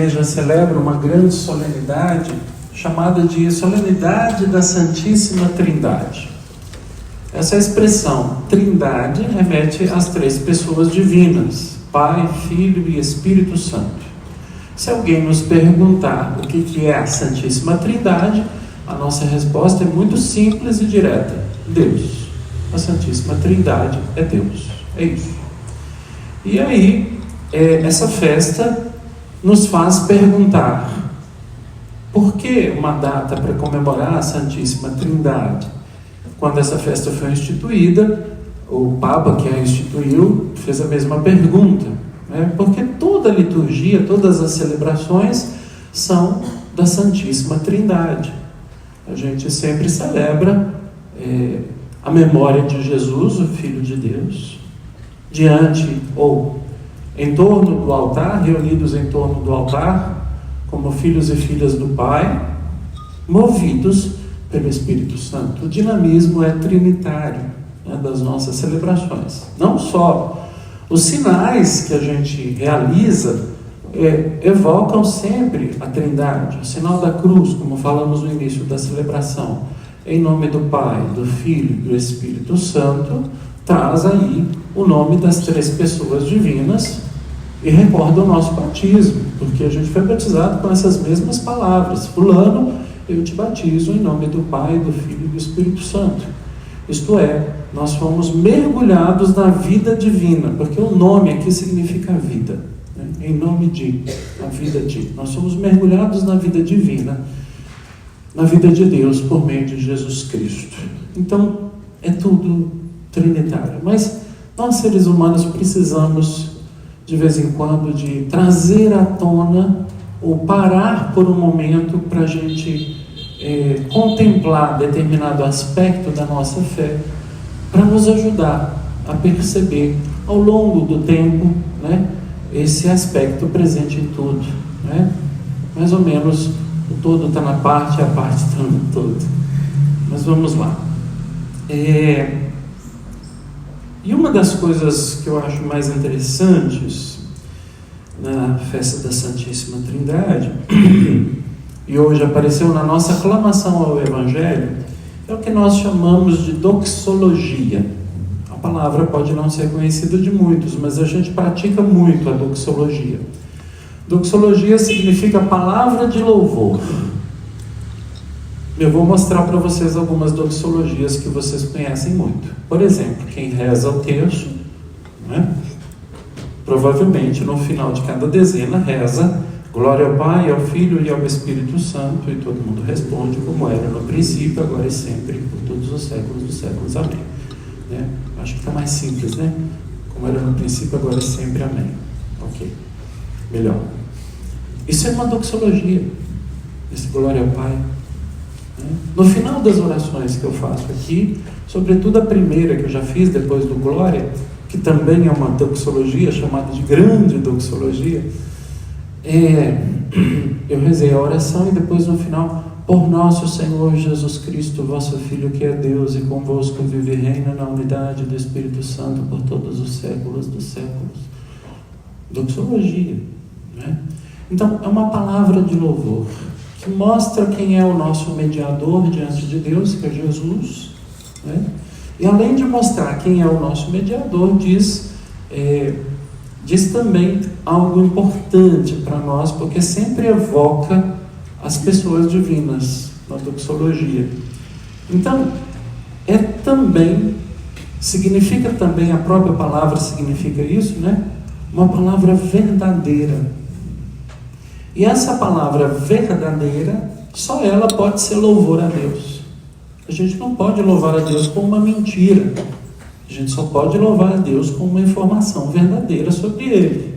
igreja celebra uma grande solenidade chamada de Solenidade da Santíssima Trindade. Essa expressão Trindade remete às três pessoas divinas, Pai, Filho e Espírito Santo. Se alguém nos perguntar o que é a Santíssima Trindade, a nossa resposta é muito simples e direta: Deus. A Santíssima Trindade é Deus. É isso. E aí, essa festa nos faz perguntar: por que uma data para comemorar a Santíssima Trindade? Quando essa festa foi instituída, o Papa que a instituiu fez a mesma pergunta, né? Porque toda a liturgia, todas as celebrações são da Santíssima Trindade. A gente sempre celebra a memória de Jesus, o Filho de Deus, diante ou em torno do altar, reunidos em torno do altar, como filhos e filhas do Pai, movidos pelo Espírito Santo. O dinamismo é trinitário, né, das nossas celebrações. Não só os sinais que a gente realiza evocam sempre a Trindade. O sinal da cruz, como falamos no início da celebração, em nome do Pai, do Filho e do Espírito Santo, traz aí o nome das três pessoas divinas e recorda o nosso batismo, porque a gente foi batizado com essas mesmas palavras: fulano, eu te batizo em nome do Pai, do Filho e do Espírito Santo. Isto é, nós fomos mergulhados na vida divina, porque o nome aqui significa vida, né? Em nome de, a vida de. Nós somos mergulhados na vida divina, na vida de Deus por meio de Jesus Cristo. Então, é tudo trinitário. Mas nós, seres humanos, precisamos de vez em quando de trazer à tona ou parar por um momento para a gente contemplar determinado aspecto da nossa fé, para nos ajudar a perceber ao longo do tempo, né, esse aspecto presente em tudo, né? Mais ou menos o todo está na parte, a parte está no todo. Mas vamos lá. E uma das coisas que eu acho mais interessantes na festa da Santíssima Trindade, e hoje apareceu na nossa aclamação ao Evangelho, é o que nós chamamos de doxologia. A palavra pode não ser conhecida de muitos, mas a gente pratica muito a doxologia. Doxologia significa palavra de louvor. Eu vou mostrar para vocês algumas doxologias que vocês conhecem muito. Por exemplo, quem reza o terço, né? Provavelmente no final de cada dezena reza: glória ao Pai, ao Filho e ao Espírito Santo, e todo mundo responde: como era no princípio, agora e sempre, por todos os séculos dos séculos. Amém. Né? Acho que está mais simples, né? Como era no princípio, agora e sempre. Amém. Ok. Melhor. Isso é uma doxologia. Esse glória ao Pai. No final das orações que eu faço aqui, sobretudo a primeira que eu já fiz depois do Glória, que também é uma doxologia, chamada de grande doxologia, eu rezei a oração e depois no final: por nosso Senhor Jesus Cristo, vosso Filho, que é Deus e convosco vive e reina na unidade do Espírito Santo por todos os séculos dos séculos. Doxologia, né? Então é uma palavra de louvor que mostra quem é o nosso mediador diante de Deus, que é Jesus, né? E além de mostrar quem é o nosso mediador, diz também algo importante para nós, porque sempre evoca as pessoas divinas na doxologia. Então, significa também, a própria palavra significa isso, né? Uma palavra verdadeira. E essa palavra verdadeira, só ela pode ser louvor a Deus. A gente não pode louvar a Deus com uma mentira. A gente só pode louvar a Deus com uma informação verdadeira sobre Ele,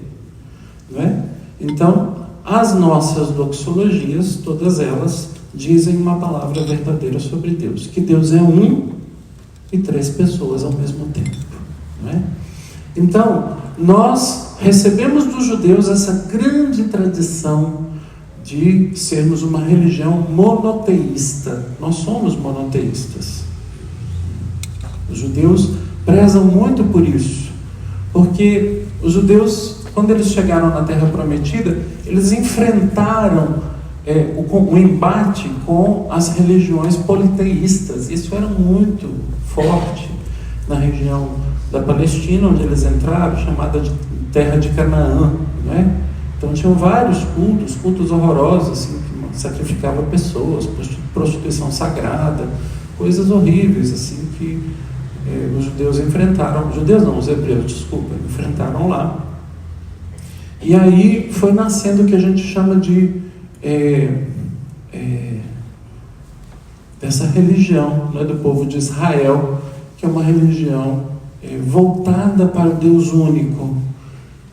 não é? Então, as nossas doxologias, todas elas, dizem uma palavra verdadeira sobre Deus. Que Deus é um e três pessoas ao mesmo tempo, não é? Então, nós recebemos dos judeus essa grande tradição de sermos uma religião monoteísta. Nós somos monoteístas. Os judeus prezam muito por isso, porque os judeus quando eles chegaram na Terra Prometida, eles enfrentaram o embate com as religiões politeístas. Isso era muito forte na região da Palestina, onde eles entraram, chamada de Terra de Canaã, né? Então tinham vários cultos horrorosos, assim, que sacrificavam pessoas, prostituição sagrada, coisas horríveis, assim, que os judeus enfrentaram, os hebreus, desculpa, enfrentaram lá. E aí foi nascendo o que a gente chama de dessa religião, né, do povo de Israel, que é uma religião voltada para o Deus único.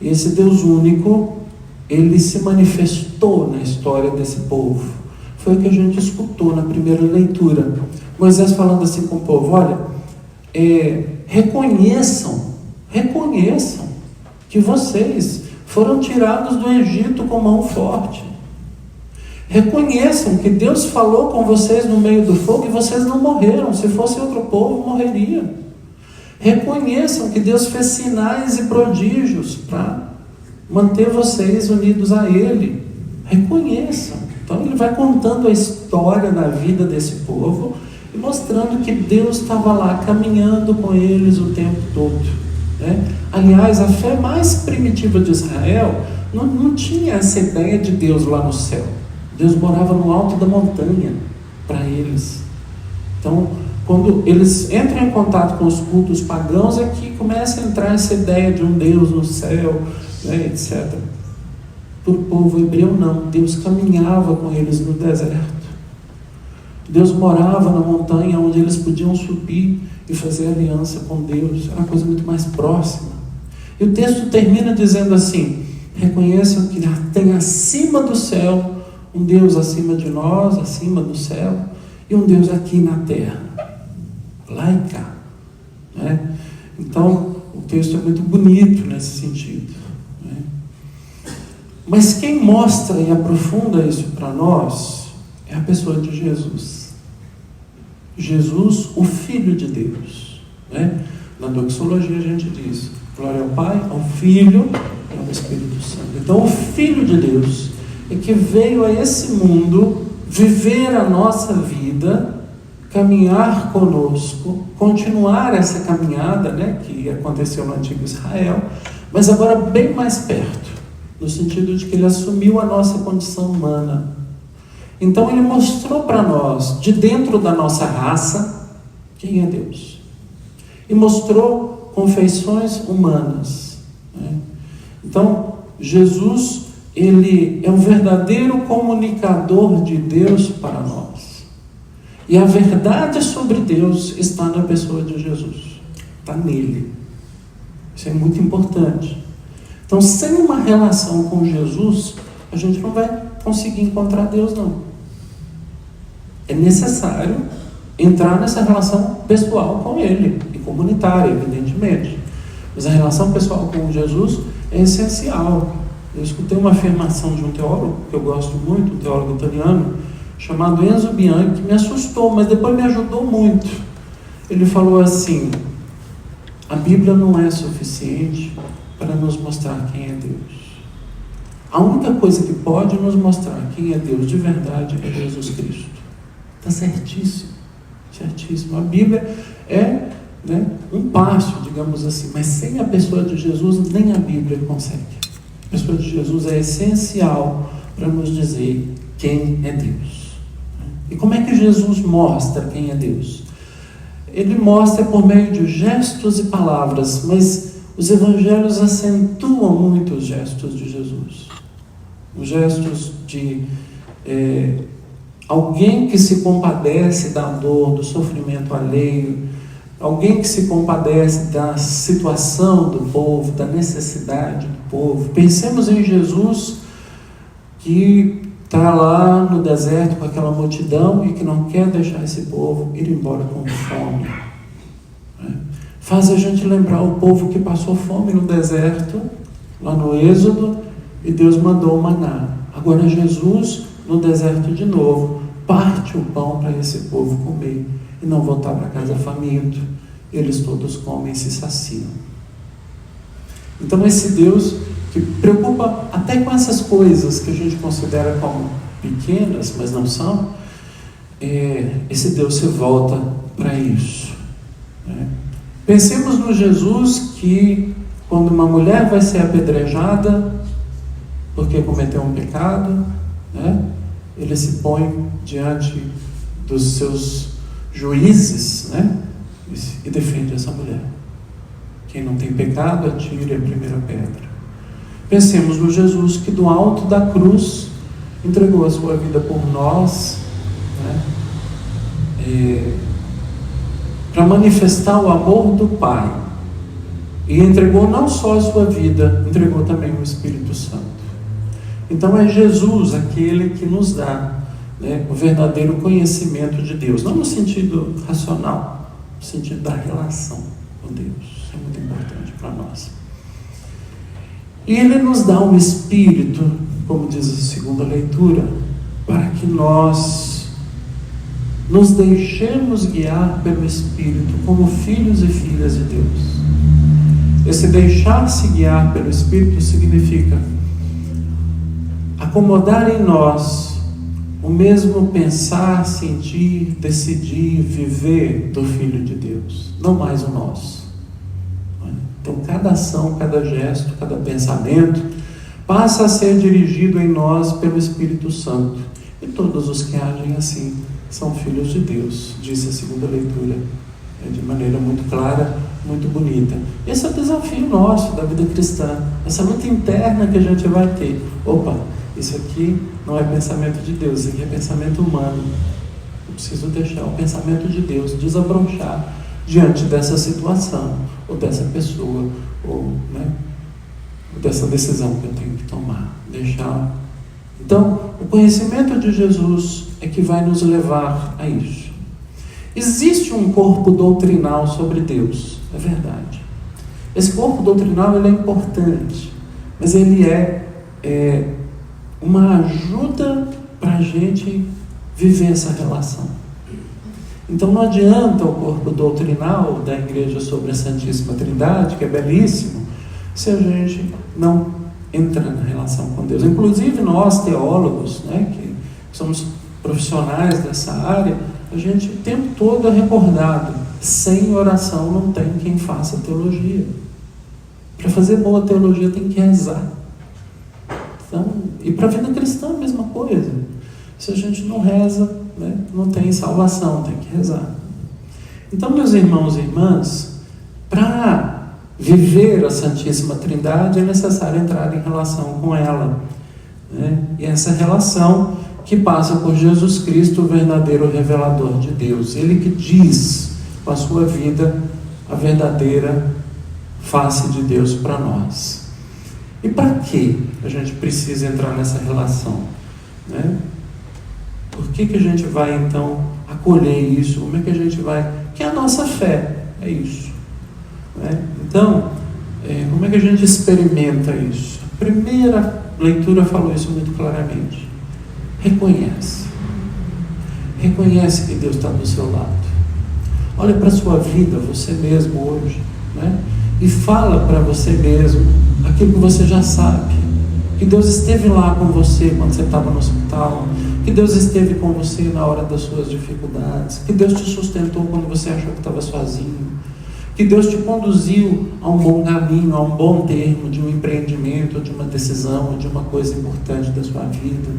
E esse Deus único, ele se manifestou na história desse povo. Foi o que a gente escutou na primeira leitura. Moisés falando assim com o povo: olha, reconheçam que vocês foram tirados do Egito com mão forte. Reconheçam que Deus falou com vocês no meio do fogo e vocês não morreram. Se fosse outro povo, morreria. Reconheçam que Deus fez sinais e prodígios para manter vocês unidos a Ele. Reconheçam. Então ele vai contando a história da vida desse povo e mostrando que Deus estava lá caminhando com eles o tempo todo, né? Aliás, a fé mais primitiva de Israel não tinha essa ideia de Deus lá no céu. Deus morava no alto da montanha para eles. Então, quando eles entram em contato com os cultos pagãos, é que começa a entrar essa ideia de um Deus no céu, né, etc. Para o povo hebreu, não. Deus caminhava com eles no deserto. Deus morava na montanha onde eles podiam subir e fazer aliança com Deus. Era uma coisa muito mais próxima. E o texto termina dizendo assim: reconheçam que tem acima do céu um Deus acima de nós, acima do céu, e um Deus aqui na terra, lá e cá, né? Então o texto é muito bonito nesse sentido, né? Mas quem mostra e aprofunda isso para nós é a pessoa de Jesus. Jesus, o Filho de Deus, né? Na doxologia a gente diz: glória ao Pai, ao Filho e ao Espírito Santo. Então o Filho de Deus é que veio a esse mundo viver a nossa vida, caminhar conosco, continuar essa caminhada, né, que aconteceu no antigo Israel, mas agora bem mais perto, no sentido de que ele assumiu a nossa condição humana. Então ele mostrou para nós, de dentro da nossa raça, quem é Deus. E mostrou confeições humanas, né? Então Jesus, ele é um verdadeiro comunicador de Deus para nós. E a verdade sobre Deus está na pessoa de Jesus. Está nele. Isso é muito importante. Então, sem uma relação com Jesus, a gente não vai conseguir encontrar Deus, não. É necessário entrar nessa relação pessoal com Ele. E comunitária, evidentemente. Mas a relação pessoal com Jesus é essencial. Eu escutei uma afirmação de um teólogo, que eu gosto muito, um teólogo italiano, chamado Enzo Bianchi, que me assustou, mas depois me ajudou muito. Ele falou assim: a Bíblia não é suficiente para nos mostrar quem é Deus. A única coisa que pode nos mostrar quem é Deus de verdade é Jesus Cristo. Está certíssimo, certíssimo. A Bíblia é, né, um passo, digamos assim, mas sem a pessoa de Jesus, nem a Bíblia consegue. A pessoa de Jesus é essencial para nos dizer quem é Deus. E como é que Jesus mostra quem é Deus? Ele mostra por meio de gestos e palavras, mas os evangelhos acentuam muito os gestos de Jesus. Os gestos de alguém que se compadece da dor, do sofrimento alheio, alguém que se compadece da situação do povo, da necessidade do povo. Pensemos em Jesus, que está lá no deserto com aquela multidão e que não quer deixar esse povo ir embora com fome, né? Faz a gente lembrar o povo que passou fome no deserto, lá no Êxodo, e Deus mandou o maná. Agora Jesus, no deserto de novo, parte o pão para esse povo comer e não voltar para casa faminto. Eles todos comem e se saciam. Então esse Deus que preocupa até com essas coisas que a gente considera como pequenas, mas não são, esse Deus se volta para isso, né? Pensemos no Jesus que, quando uma mulher vai ser apedrejada porque cometeu um pecado, né, ele se põe diante dos seus juízes, né, e defende essa mulher. Quem não tem pecado, atire a primeira pedra. Pensemos no Jesus que, do alto da cruz, entregou a sua vida por nós, né, para manifestar o amor do Pai. E entregou não só a sua vida, entregou também o Espírito Santo. Então é Jesus aquele que nos dá, né, o verdadeiro conhecimento de Deus. Não no sentido racional, no sentido da relação com Deus. Isso é muito importante para nós. E Ele nos dá um Espírito, como diz a segunda leitura, para que nós nos deixemos guiar pelo Espírito como filhos e filhas de Deus. Esse deixar-se guiar pelo Espírito significa acomodar em nós o mesmo pensar, sentir, decidir, viver do Filho de Deus, não mais o nosso. Então cada ação, cada gesto, cada pensamento passa a ser dirigido em nós pelo Espírito Santo. E todos os que agem assim são filhos de Deus, disse a segunda leitura, de maneira muito clara, muito bonita. Esse é o desafio nosso da vida cristã, essa luta interna que a gente vai ter. Opa, isso aqui não é pensamento de Deus, isso aqui é pensamento humano. Eu preciso deixar o pensamento de Deus desabrochar diante dessa situação, ou dessa pessoa, ou dessa decisão que eu tenho que tomar. Deixar. Então, o conhecimento de Jesus é que vai nos levar a isso. Existe um corpo doutrinal sobre Deus, é verdade. Esse corpo doutrinal ele é importante, mas ele é uma ajuda para a gente viver essa relação. Então não adianta o corpo doutrinal da igreja sobre a Santíssima Trindade, que é belíssimo, se a gente não entra na relação com Deus. Inclusive nós teólogos, né, que somos profissionais dessa área, a gente o tempo todo é recordado: sem oração não tem quem faça teologia. Para fazer boa teologia tem que rezar. Então, e para a vida cristã a mesma coisa. Se a gente não reza, né, não tem salvação, tem que rezar. Então, meus irmãos e irmãs, para viver a Santíssima Trindade é necessário entrar em relação com ela, né? E essa relação que passa por Jesus Cristo, o verdadeiro revelador de Deus. Ele que diz com a sua vida a verdadeira face de Deus para nós. E para que a gente precisa entrar nessa relação, né? Por que a gente vai então acolher isso? Como é que a gente vai... Que é a nossa fé, é isso, né? Então, como é que a gente experimenta isso? A primeira leitura falou isso muito claramente. Reconhece que Deus está do seu lado. Olha para a sua vida, você mesmo hoje, né? E fala para você mesmo aquilo que você já sabe, que Deus esteve lá com você quando você estava no hospital, que Deus esteve com você na hora das suas dificuldades, que Deus te sustentou quando você achou que estava sozinho, que Deus te conduziu a um bom caminho, a um bom termo de um empreendimento, de uma decisão, de uma coisa importante da sua vida.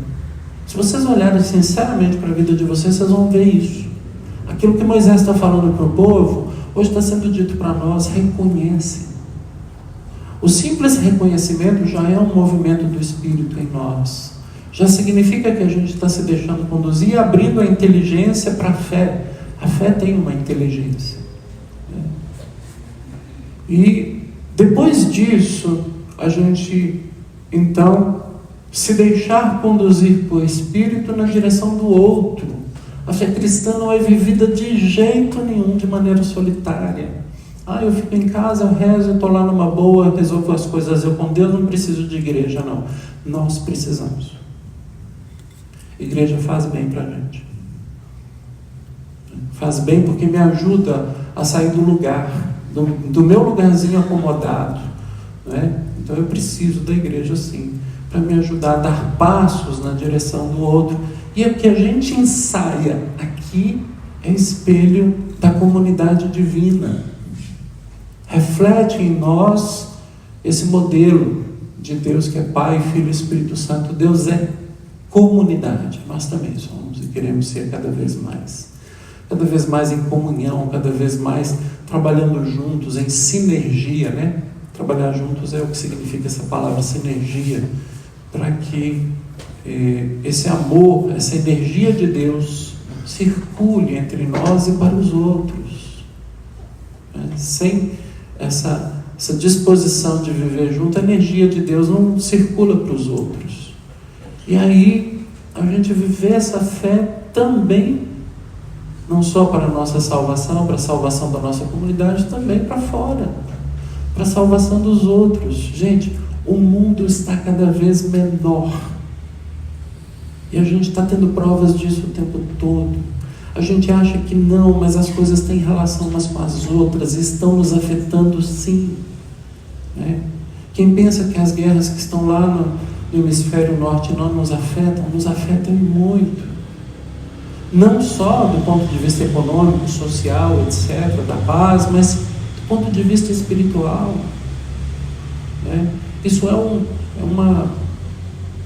Se vocês olharem sinceramente para a vida de vocês, vocês vão ver isso. Aquilo que Moisés está falando para o povo, hoje está sendo dito para nós: reconhece. O simples reconhecimento já é um movimento do Espírito em nós. Já significa que a gente está se deixando conduzir e abrindo a inteligência para a fé. A fé tem uma inteligência. E depois disso, a gente então se deixar conduzir por Espírito na direção do outro. A fé cristã não é vivida de jeito nenhum de maneira solitária. Eu fico em casa, eu rezo, eu estou lá numa boa, resolvo as coisas eu com Deus, não preciso de igreja, não. Nós precisamos. Igreja faz bem para a gente. Faz bem porque me ajuda a sair do lugar, do meu lugarzinho acomodado, né? Então eu preciso da igreja sim, para me ajudar a dar passos na direção do outro. E o que a gente ensaia aqui é espelho da comunidade divina. Reflete em nós esse modelo de Deus que é Pai, Filho e Espírito Santo. Deus é comunidade. Nós também somos e queremos ser cada vez mais em comunhão, cada vez mais trabalhando juntos, em sinergia, né? Trabalhar juntos é o que significa essa palavra sinergia, para que esse amor, essa energia de Deus circule entre nós e para os outros. Sem essa disposição de viver junto, a energia de Deus não circula para os outros. E aí a gente viver essa fé também, não só para a nossa salvação, para a salvação da nossa comunidade, também para fora, para a salvação dos outros. Gente, o mundo está cada vez menor. E a gente está tendo provas disso o tempo todo. A gente acha que não, mas as coisas têm relação umas com as outras, e estão nos afetando sim. Né? Quem pensa que as guerras que estão lá no hemisfério norte não nos afetam muito. Não só do ponto de vista econômico, social, etc., da paz, mas do ponto de vista espiritual. Né? Isso é uma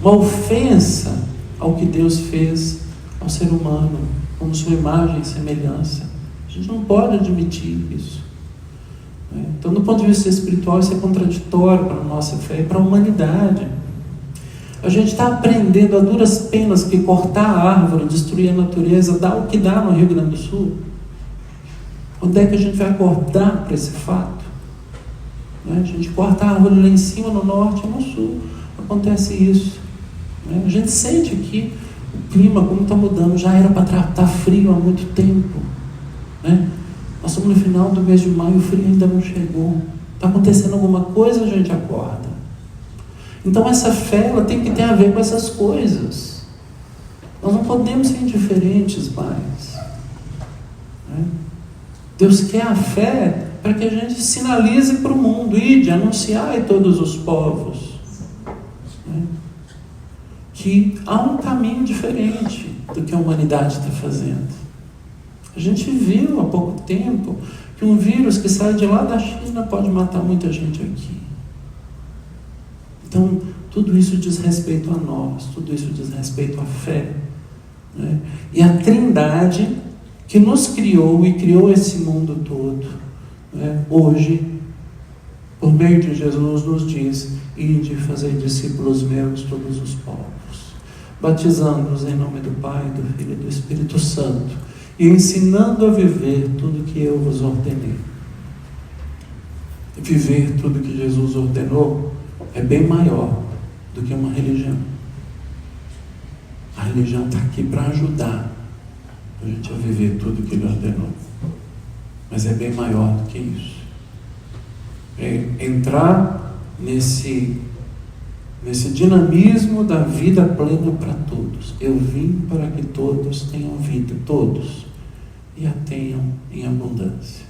ofensa ao que Deus fez ao ser humano, como sua imagem e semelhança. A gente não pode admitir isso. Né? Então, do ponto de vista espiritual, isso é contraditório para a nossa fé e para a humanidade. A gente está aprendendo a duras penas que cortar a árvore, destruir a natureza, dá o que dá no Rio Grande do Sul. Onde é que a gente vai acordar para esse fato? Né? A gente corta a árvore lá em cima, no norte e no sul. Acontece isso. Né? A gente sente que o clima, como está mudando, já era para estar frio há muito tempo. Né? Nós estamos no final do mês de maio, o frio ainda não chegou. Está acontecendo alguma coisa, a gente acorda. Então essa fé, ela tem que ter a ver com essas coisas. Nós não podemos ser indiferentes mais. Né? Deus quer a fé para que a gente sinalize para o mundo, ide, anunciai todos os povos. Né? Que há um caminho diferente do que a humanidade está fazendo. A gente viu há pouco tempo que um vírus que sai de lá da China pode matar muita gente aqui. Então, tudo isso diz respeito a nós, tudo isso diz respeito à fé. Né? E a Trindade que nos criou e criou esse mundo todo, né? Hoje, por meio de Jesus, nos diz: ide fazer discípulos meus todos os povos, batizando-os em nome do Pai, do Filho e do Espírito Santo, e ensinando a viver tudo que eu vos ordenei. Viver tudo que Jesus ordenou é bem maior do que uma religião. A religião está aqui para ajudar a gente a viver tudo que Ele ordenou. Mas é bem maior do que isso. É entrar nesse dinamismo da vida plena para todos. Eu vim para que todos tenham vida, todos, e a tenham em abundância.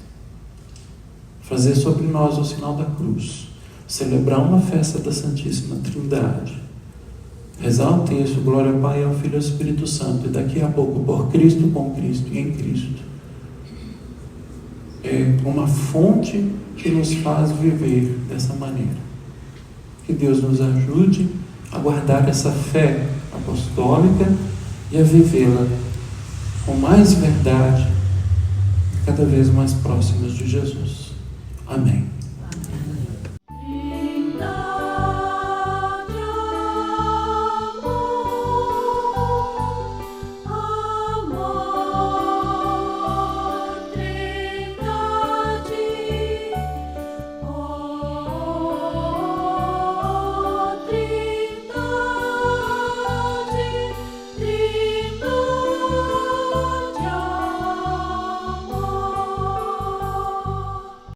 Fazer sobre nós o sinal da cruz. Celebrar uma festa da Santíssima Trindade, rezar o texto, glória ao Pai, ao Filho e ao Espírito Santo, e daqui a pouco, por Cristo, com Cristo e em Cristo, é uma fonte que nos faz viver dessa maneira. Que Deus nos ajude a guardar essa fé apostólica e a vivê-la com mais verdade, cada vez mais próximos de Jesus. Amém.